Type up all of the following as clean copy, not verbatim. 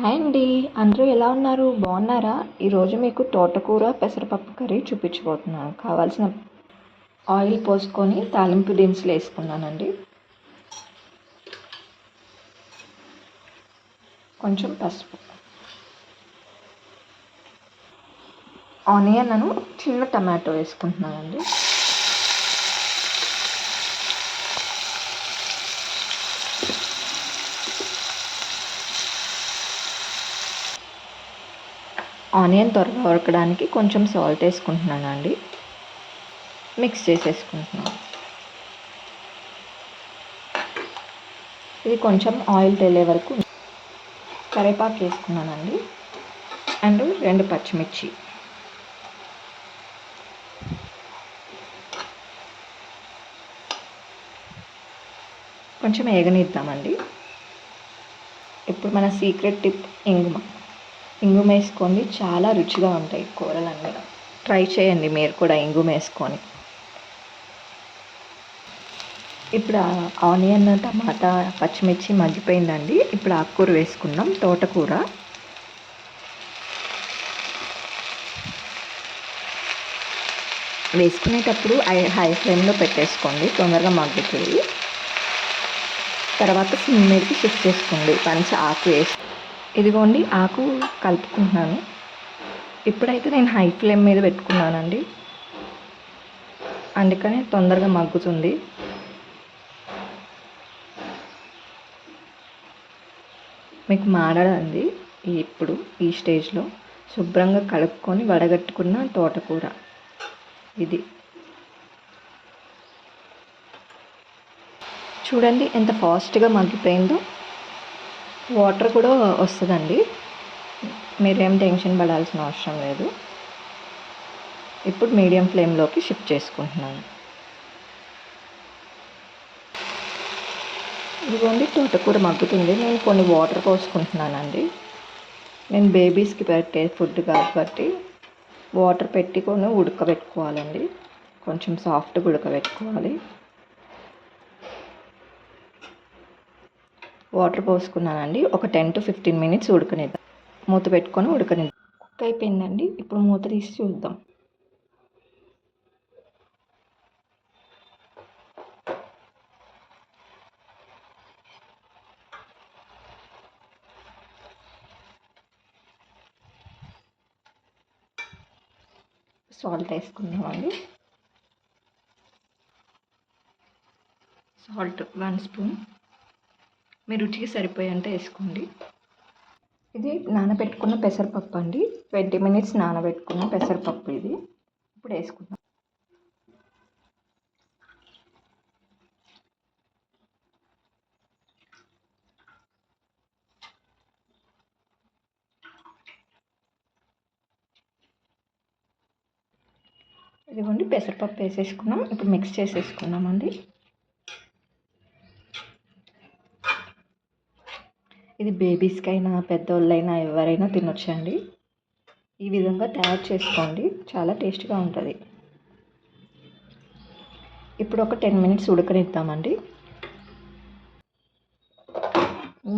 Hi అండి. అందరూ ఎలా ఉన్నారు? బాగున్నారా? ఈరోజు మీకు తోటకూర పెసరపప్పు కర్రీ చూపించబోతున్నాను. కావాల్సిన ఆయిల్ పోసుకొని తాలింపు దినుసులు వేసుకున్నానండి. కొంచెం పసుపు, ఆనియన్ చిన్న టమాటో వేసుకుంటున్నానండి. ఆనియన్ త్వరగా ఉడకడానికి కొంచెం సాల్ట్ వేసుకుంటున్నానండి. మిక్స్ చేసేసుకుంటున్నాను. ఇది కొంచెం ఆయిల్ తేలే వరకు కరివేపాకు వేసుకున్నానండి. అండ్ 2 పచ్చిమిర్చి, కొంచెం వేగనిద్దామండి. ఇప్పుడు మన సీక్రెట్ టిప్ ఇంగుమ వేసుకోండి. చాలా రుచిగా ఉంటాయి కూరలన్నీ. ట్రై చేయండి మీరు కూడా ఇంగుమ వేసుకొని. ఇప్పుడు ఆనియన్, టమాటా, పచ్చిమిర్చి మగ్గిపోయిందండి. ఇప్పుడు ఆకుకూర వేసుకుందాం. తోటకూర వేసుకునేటప్పుడు హై ఫ్లేమ్లో పెట్టేసుకోండి, తొందరగా మగ్గుతుంది. తర్వాత సిమ్ మీదకి షిఫ్ట్ చేసుకోండి. మంచి ఆకు వేసి ఇదిగోండి ఆకు కలుపుకుంటున్నాను. ఇప్పుడైతే నేను హై ఫ్లేమ్ మీద పెట్టుకున్నానండి, అందుకని తొందరగా మగ్గుతుంది. మీకు మాడదండి. ఇప్పుడు ఈ స్టేజ్లో శుభ్రంగా కడుక్కొని వడగట్టుకున్న తోటకూర ఇది. చూడండి ఎంత ఫాస్ట్గా మగ్గిపోయిందో. వాటర్ కూడా వస్తుందండి, మీరేం టెన్షన్ పడాల్సిన అవసరం లేదు. ఇప్పుడు మీడియం ఫ్లేమ్లోకి షిఫ్ట్ చేసుకుంటున్నాను. ఇదిగోండి తోటకూర మగ్గుతుంది. నేను కొన్ని వాటర్ పోసుకుంటున్నానండి. నేను బేబీస్కి పెట్టే ఫుడ్ కాబట్టి వాటర్ పెట్టుకొని ఉడకబెట్టుకోవాలండి. కొంచెం సాఫ్ట్గా ఉడకబెట్టుకోవాలి. వాటర్ పోసుకున్నానండి. ఒక 10 to 15 minutes ఉడకనిద్దాం. మూత పెట్టుకొని ఉడకనిద్దాం. కుక్ అయిపోయిందండి. ఇప్పుడు మూత తీసి చూద్దాం. సాల్ట్ వేసుకుందామండి. సాల్ట్ 1 స్పూన్, మీ రుచికి సరిపోయేంత వేసుకోండి. ఇది నానబెట్టుకున్న పెసరపప్పు అండి. 20 minutes నానబెట్టుకున్న పెసరపప్పు ఇది. ఇప్పుడు వేసుకుందాం. ఇదిగోండి పెసరపప్పు వేసేసుకున్నాం. ఇప్పుడు మిక్స్ చేసేసుకున్నామండి. ఇది బేబీస్కైనా పెద్దోళ్ళైనా ఎవరైనా తినొచ్చండి. ఈ విధంగా తయారు చేసుకోండి, చాలా టేస్ట్గా ఉంటుంది. ఇప్పుడు ఒక 10 minutes ఉడకనిద్దామండి.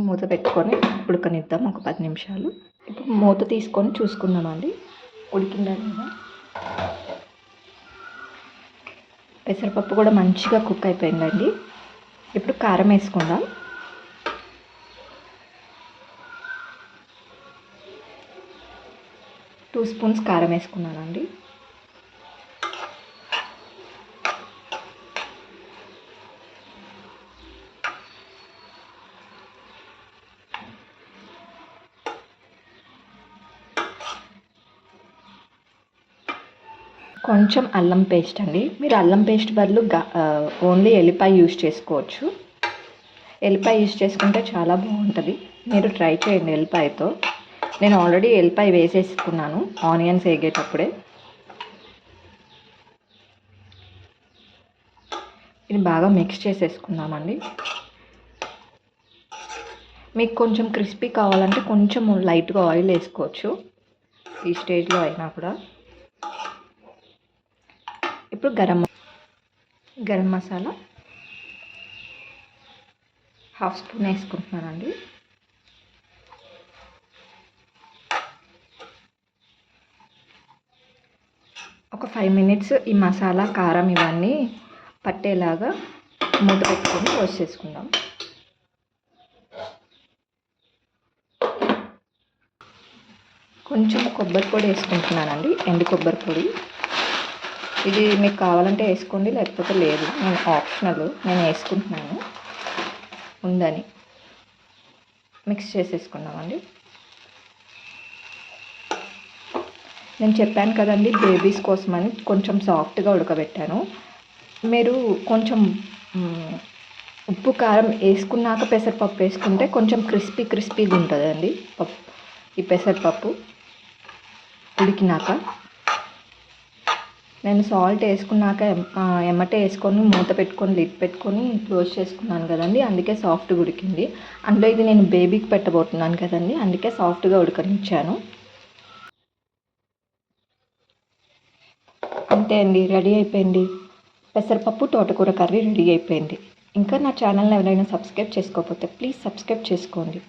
మూత పెట్టుకొని ఉడకనిద్దాం ఒక 10 నిమిషాలు. ఇప్పుడు మూత తీసుకొని చూసుకుందామండి ఉడికిందా లేదా. పెసరపప్పు కూడా మంచిగా కుక్ అయిపోయిందండి. ఇప్పుడు కారం వేసుకుందాం. 2 స్పూన్స్ కారం వేసుకున్నానండి. కొంచెం అల్లం పేస్ట్ అండి. మీరు అల్లం పేస్ట్ బదులు ఓన్లీ ఎల్లిపాయ యూజ్ చేసుకోవచ్చు. ఎల్లిపాయ యూజ్ చేసుకుంటే చాలా బాగుంటుంది. మీరు ట్రై చేయండి ఎల్లిపాయతో. నేను ఆల్రెడీ ఎల్లిపాయ వేసేసుకున్నాను ఆనియన్స్ వేగేటప్పుడే. ఇది బాగా మిక్స్ చేసేసుకుందామండి. మీకు కొంచెం క్రిస్పీ కావాలంటే కొంచెం లైట్గా ఆయిల్ వేసుకోవచ్చు ఈ స్టేజ్లో అయినా కూడా. ఇప్పుడు గరం మసాలా 1/2 స్పూన్ వేసుకుంటున్నానండి. 5 మినిట్స్ ఈ మసాలా కారం ఇవన్నీ పట్టేలాగా మూత పెట్టుకొని రోస్ట్ చేసుకుందాం. కొంచెం కొబ్బరి పొడి వేసుకుంటున్నానండి, ఎండు కొబ్బరి పొడి. ఇది మీకు కావాలంటే వేసుకోండి, లేకపోతే లేదు, నేను ఆప్షనల్, నేను వేసుకుంటున్నాను ఉందని. మిక్స్ చేసేసుకున్నామండి. నేను చెప్పాను కదండి బేబీస్ కోసమని కొంచెం సాఫ్ట్గా ఉడకబెట్టాను. మీరు కొంచెం ఉప్పు కారం వేసుకున్నాక పెసరపప్పు వేసుకుంటే కొంచెం క్రిస్పీగా ఉంటుందండి పప్పు. ఈ పెసరపప్పు ఉడికినాక నేను సాల్ట్ వేసుకున్నాక ఎమ్మటే వేసుకొని మూత పెట్టుకొని లిడ్ పెట్టుకొని క్లోజ్ చేసుకున్నాను కదండి, అందుకే సాఫ్ట్గా ఉడికింది. అందులో ఇది నేను బేబీకి పెట్టబోతున్నాను కదండి, అందుకే సాఫ్ట్గా ఉడకనిచ్చాను. అంతే అండి, రెడీ అయిపోయింది. పెసరపప్పు తోటకూర కర్రీ రెడీ అయిపోయింది. ఇంకా నా ఛానల్ని ఎవరైనా సబ్స్క్రైబ్ చేసుకోకపోతే ప్లీజ్ సబ్స్క్రైబ్ చేసుకోండి.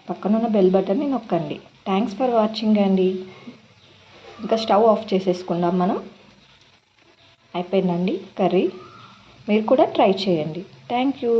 పక్కనున్న బెల్ బటన్ని నొక్కండి. థ్యాంక్స్ ఫర్ వాచింగ్ అండి. ఇంకా స్టవ్ ఆఫ్ చేసేసుకుందాం మనం. అయిపోయిందండి కర్రీ. మీరు కూడా ట్రై చేయండి. Thank you.